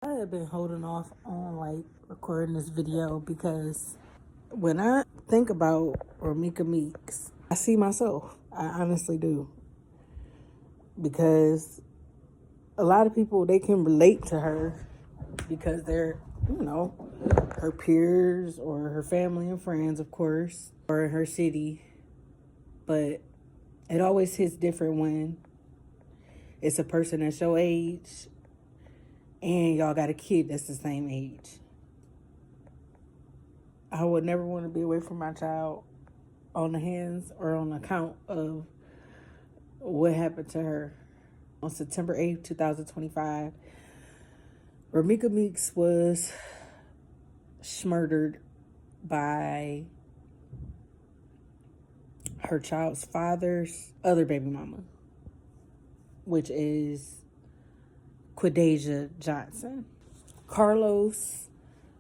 I have been holding off on recording this video because when I think about Romeca Meeks, I see myself. I honestly do. Because a lot of people, they can relate to her because they're, her peers or her family and friends, of course, or in her city. But it always hits different when it's a person that's your age and y'all got a kid that's the same age. I would never want to be away from my child on the hands or on account of what happened to her. On September 8th, 2025, Romeca Meeks was murdered by her child's father's other baby mama, which is Quadeja Johnson. Carlos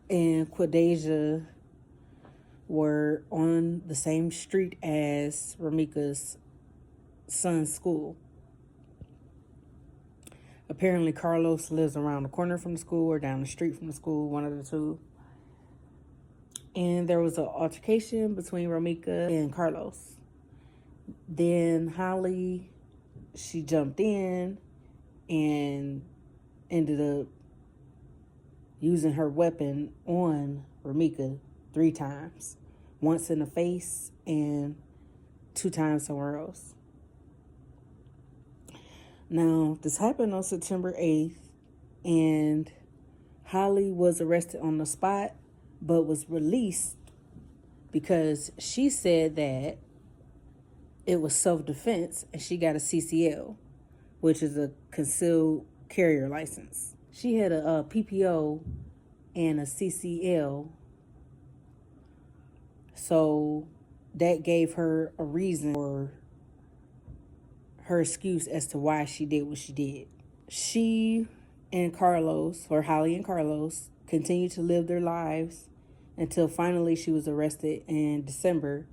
and Quadeja were on the same street as Romeca's son's school. Apparently, Carlos lives around the corner from the school or down the street from the school, one of the two. And there was an altercation between Romeca and Carlos. Then Holly, she jumped in and ended up using her weapon on Romeca 3 times. Once in the face and 2 times somewhere else. Now, this happened on September 8th, and Holly was arrested on the spot, but was released because she said that it was self-defense and she got a CCL, which is a concealed carrier license. She had a PPO and a CCL, so that gave her a reason for her excuse as to why she did what she did. She and Carlos, or Holly and Carlos, continued to live their lives until finally she was arrested in December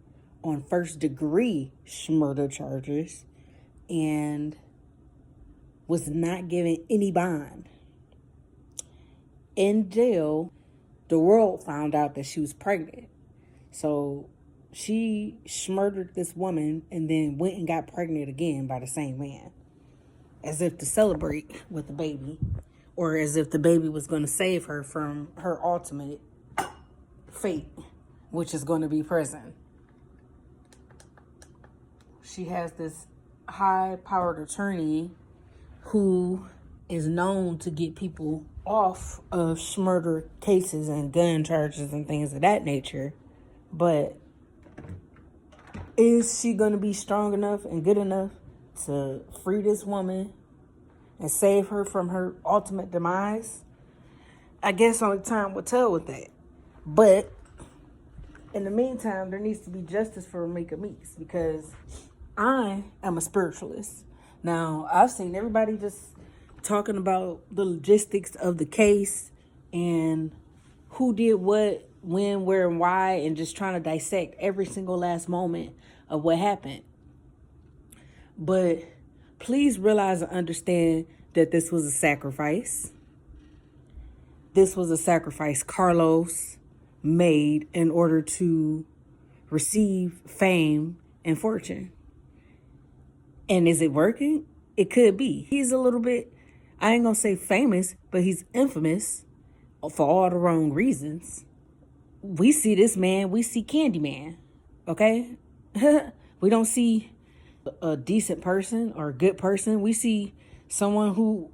on first-degree murder charges and was not given any bond. In jail, the world found out that she was pregnant. So she murdered this woman and then went and got pregnant again by the same man, as if to celebrate with the baby, or as if the baby was going to save her from her ultimate fate, which is going to be prison. She has this high-powered attorney who is known to get people off of murder cases and gun charges and things of that nature. But is she going to be strong enough and good enough to free this woman and save her from her ultimate demise? I guess only time will tell with that. But in the meantime, there needs to be justice for Romeca Meeks because I am a spiritualist. Now, I've seen everybody just talking about the logistics of the case and who did what, when, where, and why, and just trying to dissect every single last moment of what happened. But please realize and understand that this was a sacrifice. This was a sacrifice Carlos made in order to receive fame and fortune. And is it working? It could be. He's a little bit, I ain't gonna say famous, but he's infamous for all the wrong reasons. We see this man, we see Candyman, okay? We don't see a decent person or a good person. We see someone who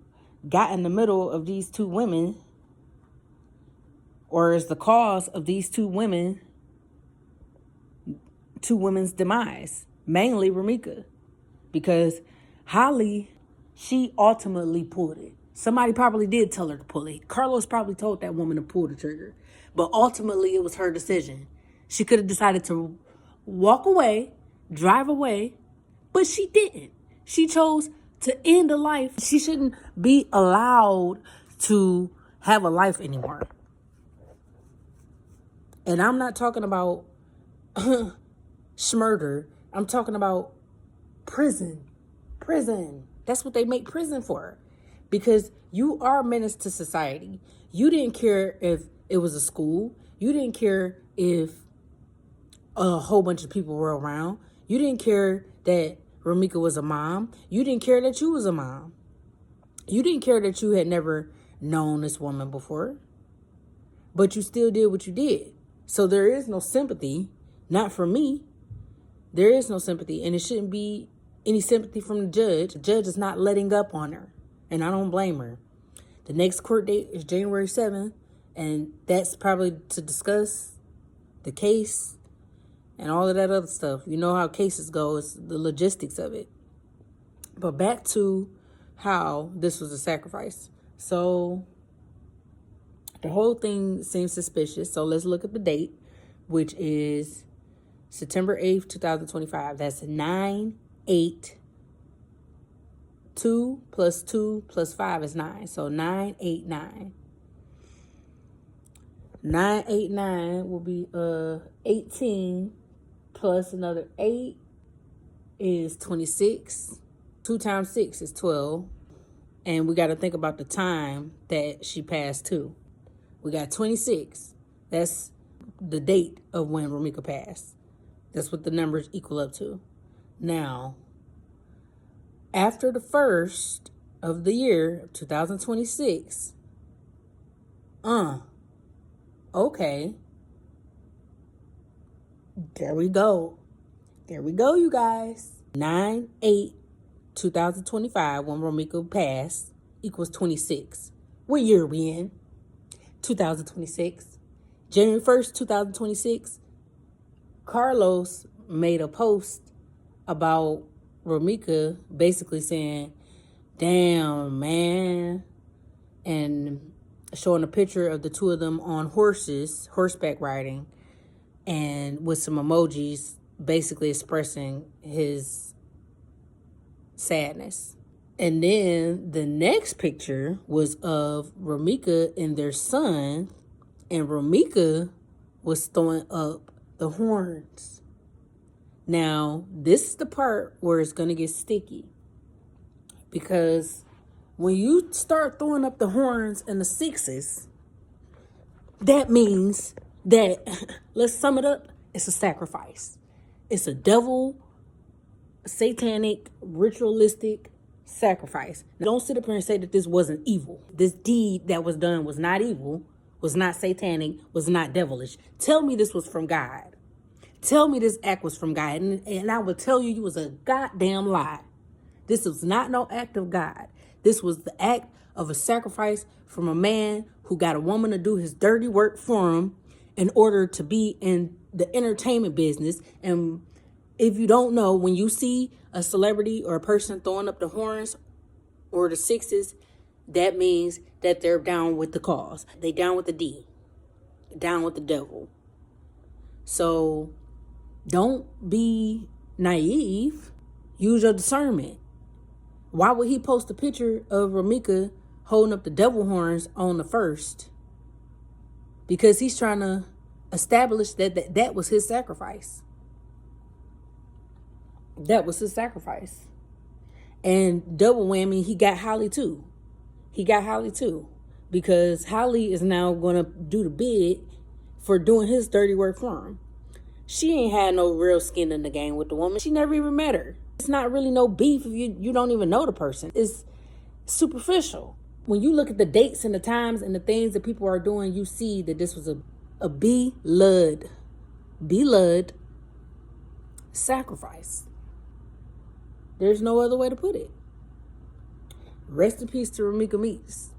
got in the middle of these 2 women, or is the cause of these 2 women's demise, mainly Romeca. Because Holly, she ultimately pulled it. Somebody probably did tell her to pull it. Carlos probably told that woman to pull the trigger. But ultimately, it was her decision. She could have decided to walk away, drive away, but she didn't. She chose to end a life. She shouldn't be allowed to have a life anymore. And I'm not talking about murder. I'm talking about prison. That's what they make prison for. because you are a menace to society. You didn't care if it was a school. You didn't care if a whole bunch of people were around. You didn't care that Romeca was a mom. You didn't care that you was a mom. You didn't care that you had never known this woman before. But you still did what you did. So there is no sympathy, not from me. There is no sympathy, and it shouldn't be any sympathy from the judge. The judge is not letting up on her, and I don't blame her. The next court date is January 7th, and that's probably to discuss the case and all of that other stuff. You know how cases go. It's the logistics of it. But back to how this was a sacrifice. So the whole thing seems suspicious. So let's look at the date, which is September 8th, 2025. That's 9/8. 2 plus 2 plus 5 is 9. So 9/8/9. 9/8/9 will be 18 plus another 8 is 26. 2 times 6 is 12. And we got to think about the time that she passed too. We got 26. That's the date of when Romeca passed. That's what the numbers equal up to. Now, after the first of the year, 2026, okay. There we go. There we go, you guys. 9/8/2025, when Romeca passed, equals 26. What year are we in? 2026. January 1st, 2026, Carlos made a post about Romeca, basically saying, damn, man, and showing a picture of the two of them on horses, horseback riding, and with some emojis basically expressing his sadness. And then the next picture was of Romeca and their son, and Romeca was throwing up the horns. Now, this is the part where it's going to get sticky, because when you start throwing up the horns and the sixes, that means that, let's sum it up, it's a sacrifice. It's a devil, satanic, ritualistic sacrifice. Now, don't sit up here and say that this wasn't evil. This deed that was done was not evil, was not satanic, was not devilish. Tell me this was from God. Tell me this act was from God, and I will tell you was a goddamn lie. This was not no act of God. This was the act of a sacrifice from a man who got a woman to do his dirty work for him in order to be in the entertainment business. And if you don't know, when you see a celebrity or a person throwing up the horns or the sixes, that means that they're down with the cause. They down with the D, down with the devil. So don't be naive. Use your discernment. Why would he post a picture of Romeca holding up the devil horns on the first? Because he's trying to establish that was his sacrifice. That was his sacrifice. And double whammy, he got Holly too. Because Holly is now going to do the bid for doing his dirty work for him. She ain't had no real skin in the game with the woman. She never even met her. It's not really no beef if you don't even know the person. It's superficial. When you look at the dates and the times and the things that people are doing, you see that this was a beloved sacrifice. There's no other way to put it. Rest in peace to Romeca Meeks.